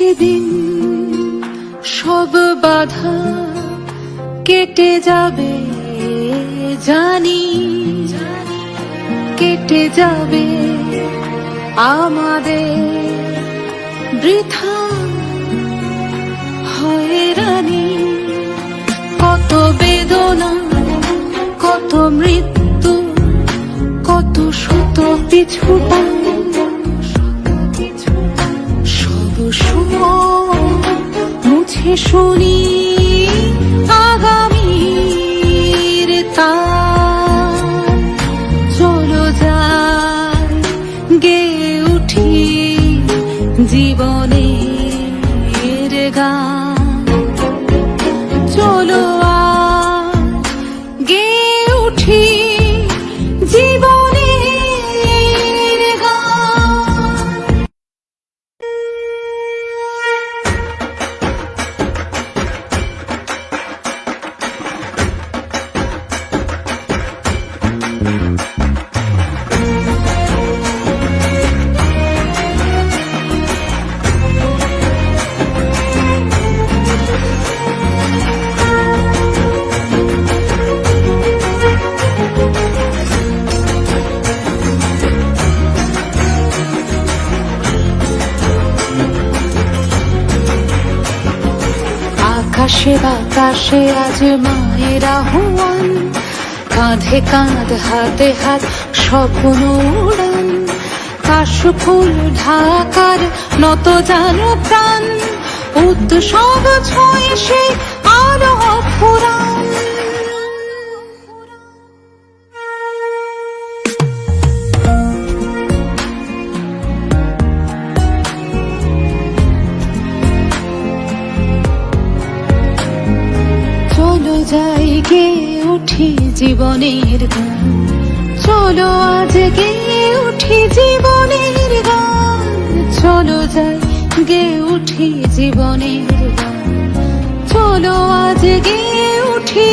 সেদিন সব বাধা কেটে যাবে জানি, কেটে যাবে আমাদের বৃথা হয়রানি। কত বেদনা, কত মৃত্যু, কত শত পিছু সব সময় মুছে শুনি আগামীর তার। চলো যাই গেয়ে উঠি জীবনের গান। চলো আজ গেয়ে উঠি জীবনের গান। আকাশে বাতাসে আজ মায়ের আহ্বান, কাঁধে কাঁধ হাতে হাত স্বপ্ন উড়ান। কাশফুল ঢাকার নত জানো প্রাণ, উৎসব ছয় সে আলো ফুরান। চলো যাই গেয়ে উঠি জীবনের গান। চলো আজ গেয়ে উঠি জীবনের গান। চলো যাই গেয়ে উঠি জীবনের গান। চলো আজ গেয়ে উঠি।